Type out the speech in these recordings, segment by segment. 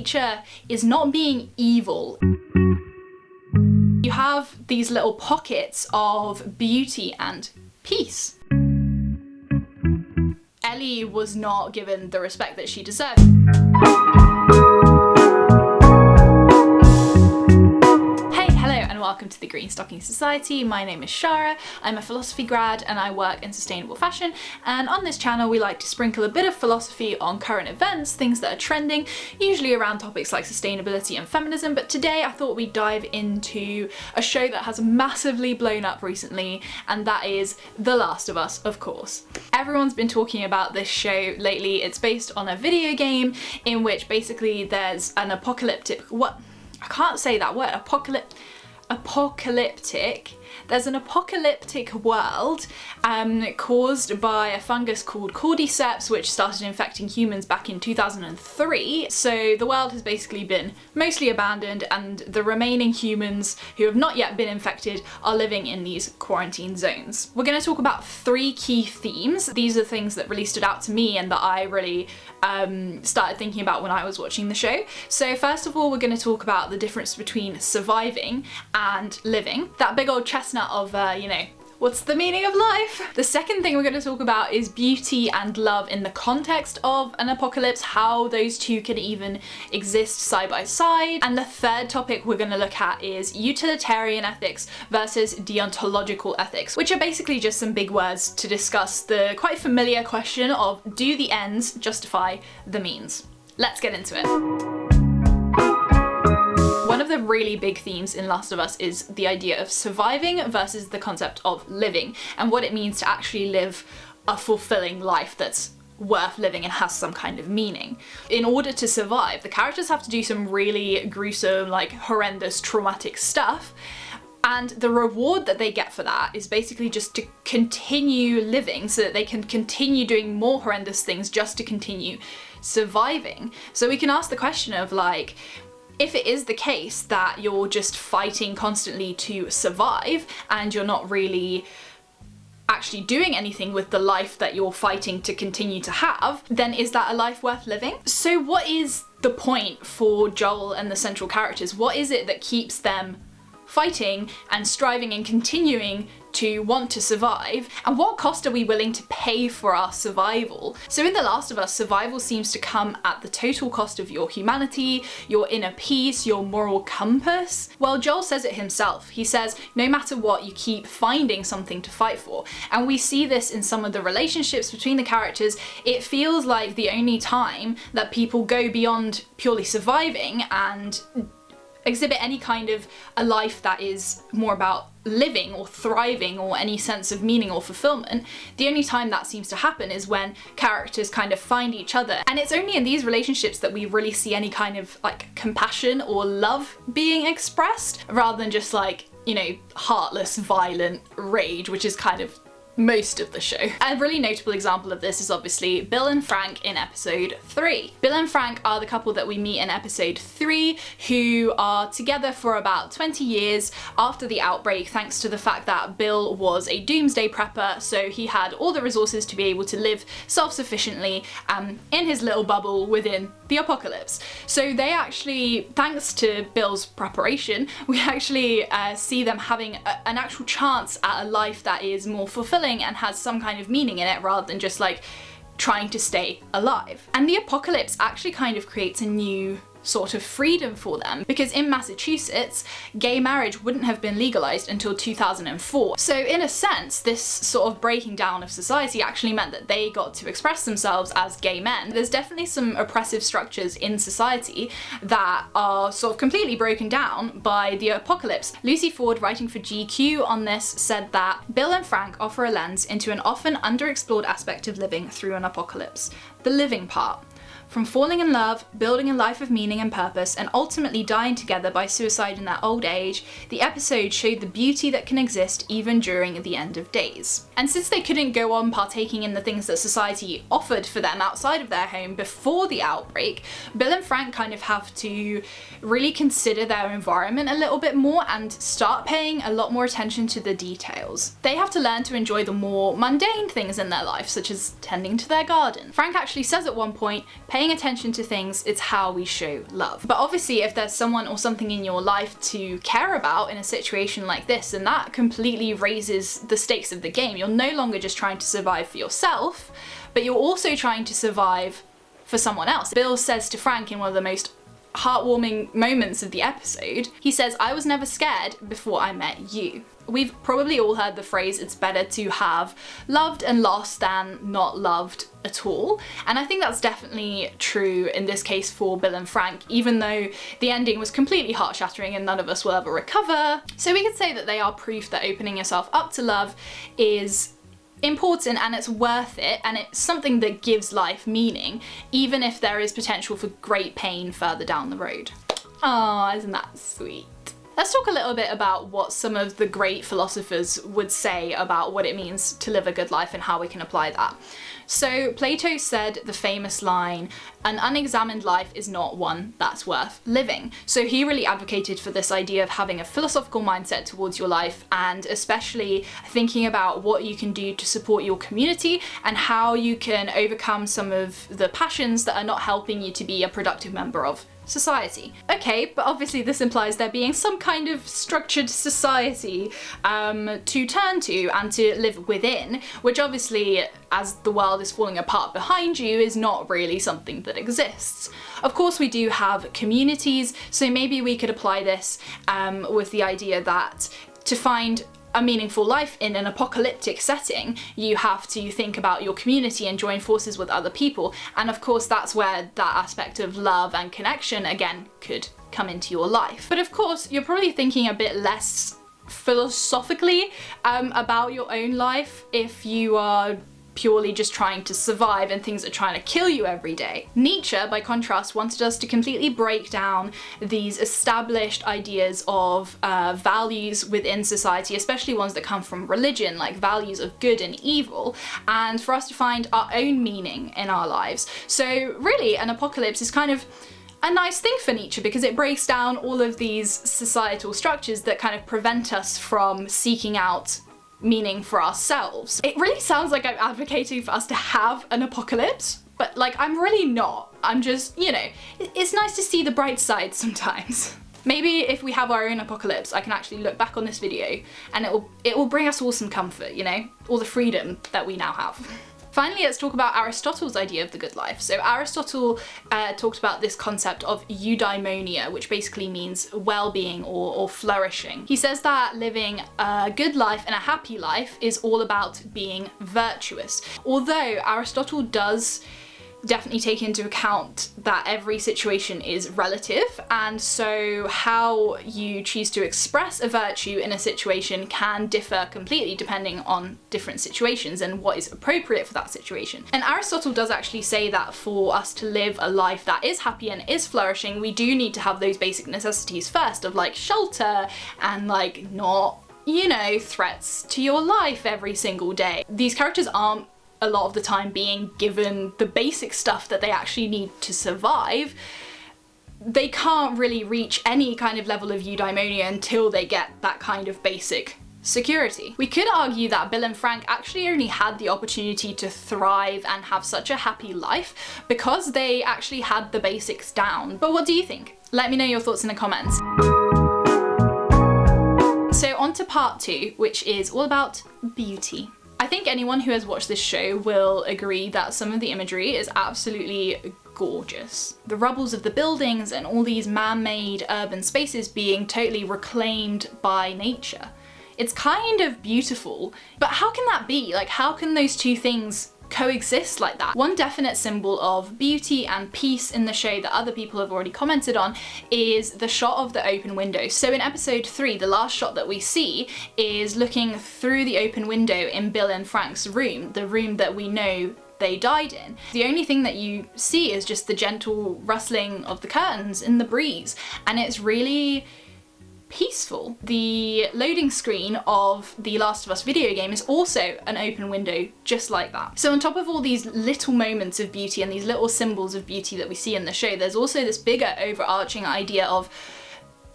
nature is not being evil. You have these little pockets of beauty and peace. Ellie was not given the respect that she deserved. Welcome to the Green Stocking Society. My name is Shara, I'm a philosophy grad and I work in sustainable fashion, and on this channel we like to sprinkle a bit of philosophy on current events, things that are trending, usually around topics like sustainability and feminism, but today I thought we'd dive into a show that has massively blown up recently, and that is The Last of Us, of course. Everyone's been talking about this show lately. It's based on a video game in which basically there's an apocalyptic, there's an apocalyptic world caused by a fungus called cordyceps, which started infecting humans back in 2003. So the world has basically been mostly abandoned, and the remaining humans who have not yet been infected are living in these quarantine zones. We're going to talk about three key themes. These are things that really stood out to me and that I really started thinking about when I was watching the show. So first of all, we're going to talk about the difference between surviving and living. That big old chestnut of, what's the meaning of life? The second thing we're going to talk about is beauty and love in the context of an apocalypse, how those two can even exist side by side. And the third topic we're going to look at is utilitarian ethics versus deontological ethics, which are basically just some big words to discuss the quite familiar question of, do the ends justify the means? Let's get into it. One of the really big themes in Last of Us is the idea of surviving versus the concept of living, and what it means to actually live a fulfilling life that's worth living and has some kind of meaning. In order to survive, the characters have to do some really gruesome, horrendous, traumatic stuff, and the reward that they get for that is basically just to continue living so that they can continue doing more horrendous things just to continue surviving. So we can ask the question of, if it is the case that you're just fighting constantly to survive and you're not really actually doing anything with the life that you're fighting to continue to have, then is that a life worth living? So what is the point for Joel and the central characters? What is it that keeps them fighting and striving and continuing to want to survive, and what cost are we willing to pay for our survival? So in The Last of Us, survival seems to come at the total cost of your humanity, your inner peace, your moral compass. Well, Joel says it himself. He says, no matter what, you keep finding something to fight for. And we see this in some of the relationships between the characters. It feels like the only time that people go beyond purely surviving and exhibit any kind of a life that is more about living or thriving or any sense of meaning or fulfillment, the only time that seems to happen is when characters kind of find each other. And it's only in these relationships that we really see any kind of compassion or love being expressed, rather than just heartless, violent rage, which is kind of most of the show. A really notable example of this is obviously Bill and Frank in episode 3. Bill and Frank are the couple that we meet in episode 3 who are together for about 20 years after the outbreak, thanks to the fact that Bill was a doomsday prepper, so he had all the resources to be able to live self-sufficiently in his little bubble within the apocalypse. So they actually, thanks to Bill's preparation, we actually see them having an actual chance at a life that is more fulfilling and has some kind of meaning in it, rather than just trying to stay alive. And the apocalypse actually kind of creates a new sort of freedom for them, because in Massachusetts, gay marriage wouldn't have been legalized until 2004. So in a sense, this sort of breaking down of society actually meant that they got to express themselves as gay men. There's definitely some oppressive structures in society that are sort of completely broken down by the apocalypse. Lucy Ford, writing for GQ on this, said that Bill and Frank offer a lens into an often underexplored aspect of living through an apocalypse: the living part. From falling in love, building a life of meaning and purpose, and ultimately dying together by suicide in their old age, the episode showed the beauty that can exist even during the end of days. And since they couldn't go on partaking in the things that society offered for them outside of their home before the outbreak, Bill and Frank kind of have to really consider their environment a little bit more and start paying a lot more attention to the details. They have to learn to enjoy the more mundane things in their life, such as tending to their garden. Frank actually says at one point, "Pay paying attention to things, it's how we show love. But obviously if there's someone or something in your life to care about in a situation like this, then that completely raises the stakes of the game. You're no longer just trying to survive for yourself, but you're also trying to survive for someone else. Bill says to Frank in one of the most heartwarming moments of the episode, he says, "I was never scared before I met you." We've probably all heard the phrase, it's better to have loved and lost than not loved at all. And I think that's definitely true in this case for Bill and Frank, even though the ending was completely heart-shattering and none of us will ever recover. So we could say that they are proof that opening yourself up to love is important and it's worth it, and it's something that gives life meaning, even if there is potential for great pain further down the road. Oh, isn't that sweet? Let's talk a little bit about what some of the great philosophers would say about what it means to live a good life and how we can apply that. So Plato said the famous line, "An unexamined life is not one that's worth living." So he really advocated for this idea of having a philosophical mindset towards your life, and especially thinking about what you can do to support your community and how you can overcome some of the passions that are not helping you to be a productive member of society. Okay, but obviously this implies there being some kind of structured society to turn to and to live within, which obviously, as the world is falling apart behind you, is not really something that exists. Of course we do have communities, so maybe we could apply this with the idea that to find a meaningful life in an apocalyptic setting, you have to think about your community and join forces with other people. And of course that's where that aspect of love and connection again could come into your life. But of course you're probably thinking a bit less philosophically about your own life if you are purely just trying to survive and things are trying to kill you every day. Nietzsche, by contrast, wanted us to completely break down these established ideas of values within society, especially ones that come from religion, like values of good and evil, and for us to find our own meaning in our lives. So really, an apocalypse is kind of a nice thing for Nietzsche because it breaks down all of these societal structures that kind of prevent us from seeking out meaning for ourselves. It really sounds like I'm advocating for us to have an apocalypse, but like I'm really not. I'm just, you know, it's nice to see the bright side sometimes. Maybe if we have our own apocalypse, I can actually look back on this video and it will bring us all some comfort, you know, all the freedom that we now have. Finally, let's talk about Aristotle's idea of the good life. So Aristotle talked about this concept of eudaimonia, which basically means well-being or flourishing. He says that living a good life and a happy life is all about being virtuous. Although Aristotle does definitely take into account that every situation is relative, and so how you choose to express a virtue in a situation can differ completely depending on different situations and what is appropriate for that situation. And Aristotle does actually say that for us to live a life that is happy and is flourishing, we do need to have those basic necessities first of like shelter and like not, you know, threats to your life every single day. These characters aren't a lot of the time being given the basic stuff that they actually need to survive. They can't really reach any kind of level of eudaimonia until they get that kind of basic security. We could argue that Bill and Frank actually only had the opportunity to thrive and have such a happy life because they actually had the basics down. But what do you think? Let me know your thoughts in the comments. So on to part 2, which is all about beauty. I think anyone who has watched this show will agree that some of the imagery is absolutely gorgeous. The rubbles of the buildings and all these man-made urban spaces being totally reclaimed by nature. It's kind of beautiful, but how can that be? Like, how can those two things coexist like that? One definite symbol of beauty and peace in the show that other people have already commented on is the shot of the open window. So in episode 3, the last shot that we see is looking through the open window in Bill and Frank's room, the room that we know they died in. The only thing that you see is just the gentle rustling of the curtains in the breeze, and it's really peaceful. The loading screen of the Last of Us video game is also an open window just like that. So on top of all these little moments of beauty and these little symbols of beauty that we see in the show, there's also this bigger overarching idea of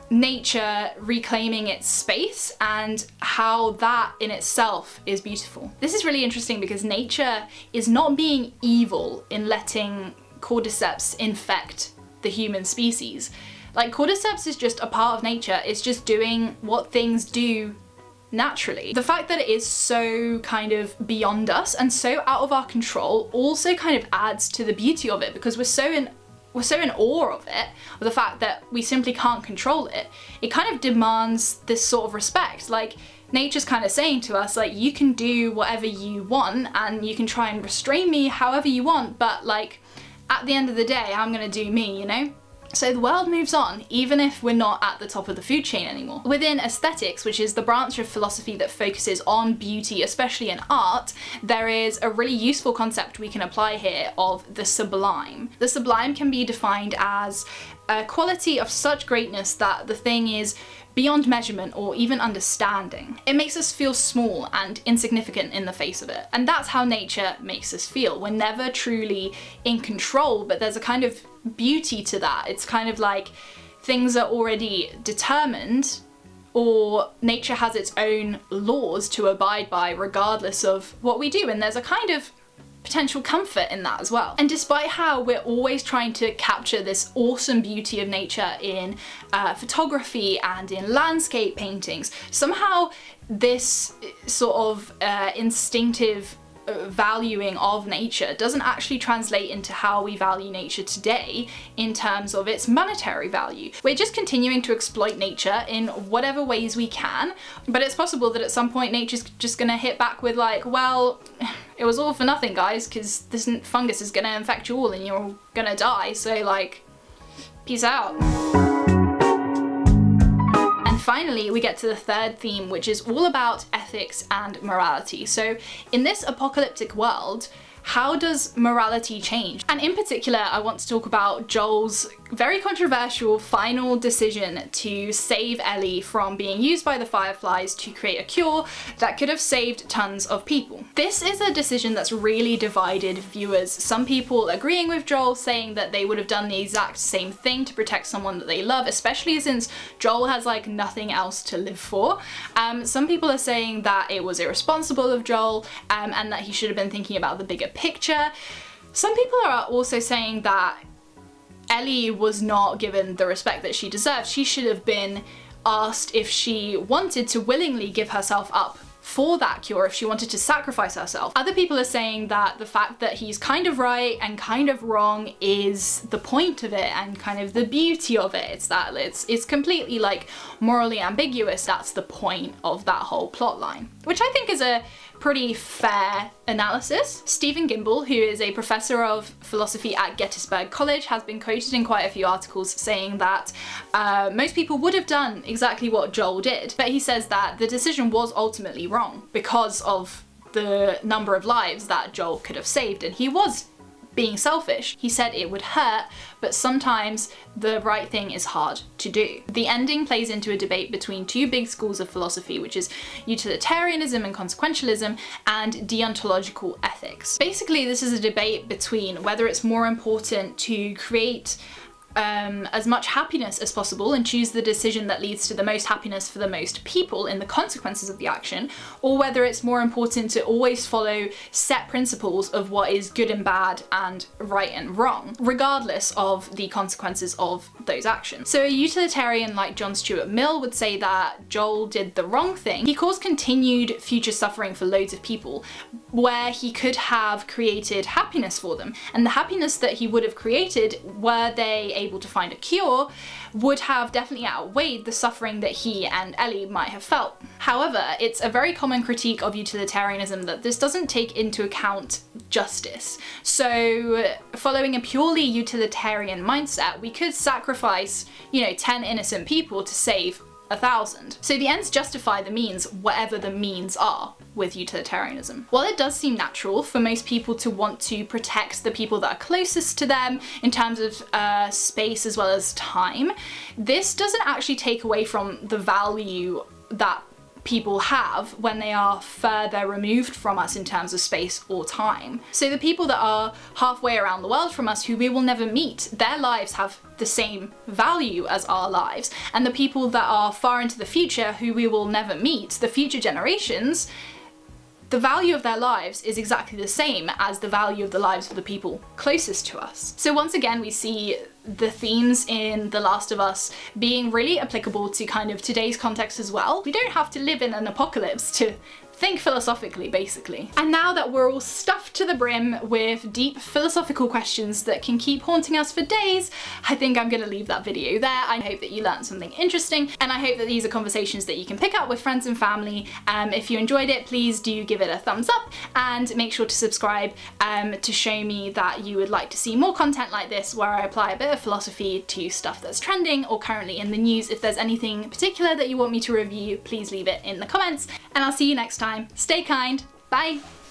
nature reclaiming its space and how that in itself is beautiful. This is really interesting because nature is not being evil in letting cordyceps infect the human species. Like, cordyceps is just a part of nature. It's just doing what things do naturally. The fact that it is so kind of beyond us and so out of our control also kind of adds to the beauty of it, because we're so in awe of it, of the fact that we simply can't control it. It kind of demands this sort of respect. Like, nature's kind of saying to us, like, you can do whatever you want and you can try and restrain me however you want, but like, at the end of the day, I'm gonna do me, you know? So the world moves on, even if we're not at the top of the food chain anymore. Within aesthetics, which is the branch of philosophy that focuses on beauty, especially in art, there is a really useful concept we can apply here of the sublime. The sublime can be defined as a quality of such greatness that the thing is beyond measurement or even understanding. It makes us feel small and insignificant in the face of it. And that's how nature makes us feel. We're never truly in control, but there's a kind of beauty to that. It's kind of like things are already determined, or nature has its own laws to abide by regardless of what we do, and there's a kind of potential comfort in that as well. And despite how we're always trying to capture this awesome beauty of nature in photography and in landscape paintings, somehow this sort of instinctive valuing of nature doesn't actually translate into how we value nature today in terms of its monetary value. We're just continuing to exploit nature in whatever ways we can, but it's possible that at some point nature's just gonna hit back with like, well, it was all for nothing, guys, because this fungus is gonna infect you all and you're all gonna die, so like, peace out. Finally, we get to the third theme, which is all about ethics and morality. So in this apocalyptic world, how does morality change? And in particular, I want to talk about Joel's very controversial final decision to save Ellie from being used by the Fireflies to create a cure that could have saved tons of people. This is a decision that's really divided viewers. Some people agreeing with Joel, saying that they would have done the exact same thing to protect someone that they love, especially since Joel has like nothing else to live for. Some people are saying that it was irresponsible of Joel and that he should have been thinking about the bigger picture. Some people are also saying that Ellie was not given the respect that she deserved. She should have been asked if she wanted to willingly give herself up for that cure, if she wanted to sacrifice herself. Other people are saying that the fact that he's kind of right and kind of wrong is the point of it and kind of the beauty of it. It's that it's completely like morally ambiguous. That's the point of that whole plot line, which I think is a pretty fair analysis. Stephen Gimbel, who is a professor of philosophy at Gettysburg College, has been quoted in quite a few articles saying that most people would have done exactly what Joel did, but he says that the decision was ultimately wrong because of the number of lives that Joel could have saved, and he was being selfish. He said it would hurt, but sometimes the right thing is hard to do. The ending plays into a debate between two big schools of philosophy, which is utilitarianism and consequentialism and deontological ethics. Basically, this is a debate between whether it's more important to create as much happiness as possible and choose the decision that leads to the most happiness for the most people in the consequences of the action, or whether it's more important to always follow set principles of what is good and bad and right and wrong, regardless of the consequences of those actions. So a utilitarian like John Stuart Mill would say that Joel did the wrong thing. He caused continued future suffering for loads of people, where he could have created happiness for them, and the happiness that he would have created, were they able to find a cure, would have definitely outweighed the suffering that he and Ellie might have felt. However, it's a very common critique of utilitarianism that this doesn't take into account justice. So following a purely utilitarian mindset, we could sacrifice, 10 innocent people to save 1,000. So the ends justify the means, whatever the means are, with utilitarianism. While it does seem natural for most people to want to protect the people that are closest to them in terms of space as well as time, this doesn't actually take away from the value that people have when they are further removed from us in terms of space or time. So the people that are halfway around the world from us who we will never meet, their lives have the same value as our lives. And the people that are far into the future who we will never meet, the future generations, the value of their lives is exactly the same as the value of the lives of the people closest to us. So once again, we see the themes in The Last of Us being really applicable to kind of today's context as well. We don't have to live in an apocalypse to think philosophically, basically. And now that we're all stuffed to the brim with deep philosophical questions that can keep haunting us for days, I think I'm gonna leave that video there. I hope that you learned something interesting, and I hope that these are conversations that you can pick up with friends and family. If you enjoyed it, please do give it a thumbs up and make sure to subscribe to show me that you would like to see more content like this, where I apply a bit of philosophy to stuff that's trending or currently in the news. If there's anything particular that you want me to review, please leave it in the comments, and I'll see you next time. Stay kind. Bye.